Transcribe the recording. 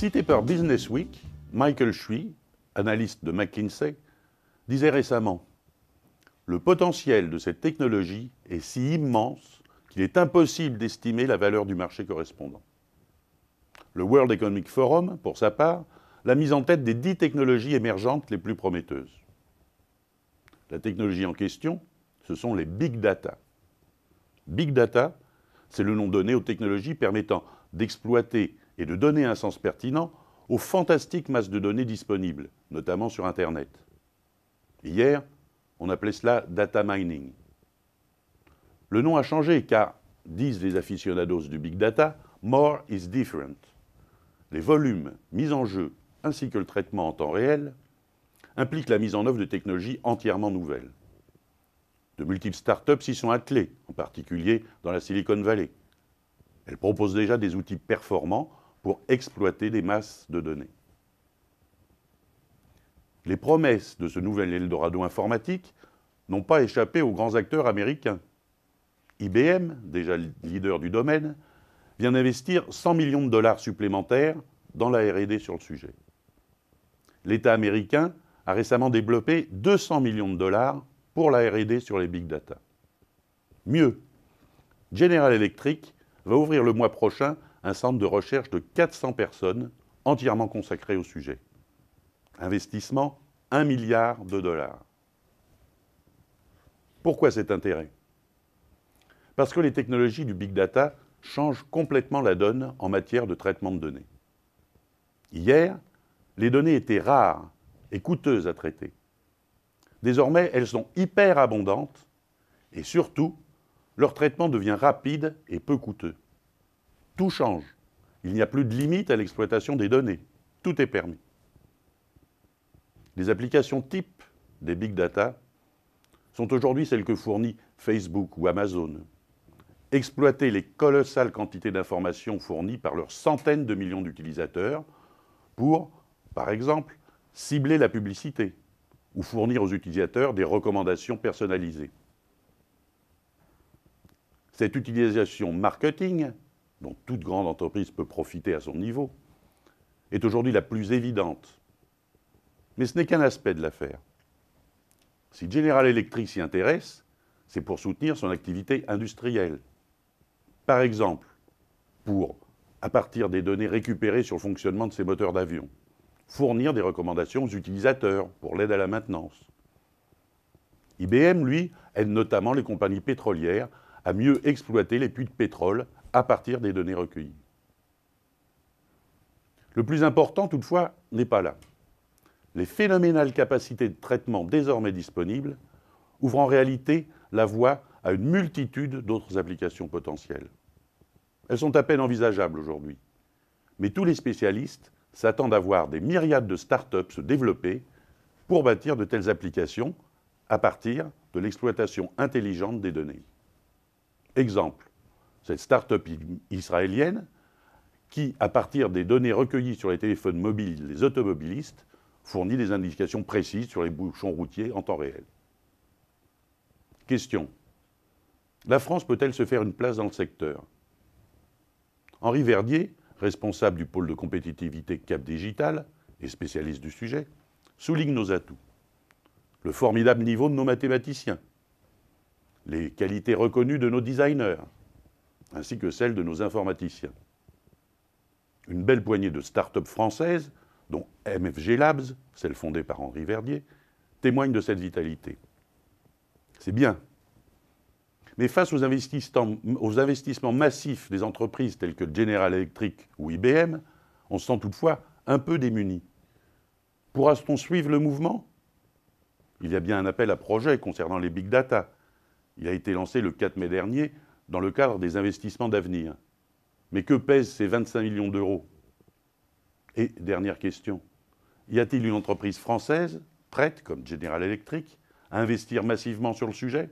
Cité par Business Week, Michael Chui, analyste de McKinsey, disait récemment « Le potentiel de cette technologie est si immense qu'il est impossible d'estimer la valeur du marché correspondant. » Le World Economic Forum, pour sa part, l'a mise en tête des 10 technologies émergentes les plus prometteuses. La technologie en question, ce sont les big data. Big data, c'est le nom donné aux technologies permettant d'exploiter et de donner un sens pertinent aux fantastiques masses de données disponibles, notamment sur Internet. Hier, on appelait cela data mining. Le nom a changé car, disent les aficionados du big data, more is different. Les volumes mis en jeu ainsi que le traitement en temps réel impliquent la mise en œuvre de technologies entièrement nouvelles. De multiples startups s'y sont attelées, en particulier dans la Silicon Valley. Elles proposent déjà des outils performants pour exploiter des masses de données. Les promesses de ce nouvel Eldorado informatique n'ont pas échappé aux grands acteurs américains. IBM, déjà leader du domaine, vient d'investir 100 millions de dollars supplémentaires dans la R&D sur le sujet. L'État américain a récemment développé 200 millions de dollars pour la R&D sur les big data. Mieux, General Electric va ouvrir le mois prochain un centre de recherche de 400 personnes entièrement consacré au sujet. Investissement, 1 milliard de dollars. Pourquoi cet intérêt? Parce que les technologies du big data changent complètement la donne en matière de traitement de données. Hier, les données étaient rares et coûteuses à traiter. Désormais, elles sont hyper abondantes et surtout, leur traitement devient rapide et peu coûteux. Tout change. Il n'y a plus de limite à l'exploitation des données. Tout est permis. Les applications types des big data sont aujourd'hui celles que fournit Facebook ou Amazon. Exploiter les colossales quantités d'informations fournies par leurs centaines de millions d'utilisateurs pour, par exemple, cibler la publicité ou fournir aux utilisateurs des recommandations personnalisées. Cette utilisation marketing, dont toute grande entreprise peut profiter à son niveau, est aujourd'hui la plus évidente. Mais ce n'est qu'un aspect de l'affaire. Si General Electric s'y intéresse, c'est pour soutenir son activité industrielle. Par exemple, pour, à partir des données récupérées sur le fonctionnement de ses moteurs d'avion, fournir des recommandations aux utilisateurs pour l'aide à la maintenance. IBM, lui, aide notamment les compagnies pétrolières à mieux exploiter les puits de pétrole à partir des données recueillies. Le plus important, toutefois, n'est pas là. Les phénoménales capacités de traitement désormais disponibles ouvrent en réalité la voie à une multitude d'autres applications potentielles. Elles sont à peine envisageables aujourd'hui. Mais tous les spécialistes s'attendent à voir des myriades de start-up se développer pour bâtir de telles applications à partir de l'exploitation intelligente des données. Exemple, cette start-up israélienne qui, à partir des données recueillies sur les téléphones mobiles des automobilistes, fournit des indications précises sur les bouchons routiers en temps réel. Question. La France peut-elle se faire une place dans le secteur? Henri Verdier, responsable du pôle de compétitivité Cap Digital et spécialiste du sujet, souligne nos atouts. Le formidable niveau de nos mathématiciens, les qualités reconnues de nos designers, ainsi que celles de nos informaticiens. Une belle poignée de start-up françaises, dont MFG Labs, celle fondée par Henri Verdier, témoignent de cette vitalité. C'est bien. Mais face aux investissements massifs des entreprises telles que General Electric ou IBM, on se sent toutefois un peu démuni. Pourra-t-on suivre le mouvement? Il y a bien un appel à projet concernant les big data. Il a été lancé le 4 mai dernier dans le cadre des investissements d'avenir. Mais que pèsent ces 25 millions d'euros? Et dernière question, y a-t-il une entreprise française prête, comme General Electric, à investir massivement sur le sujet?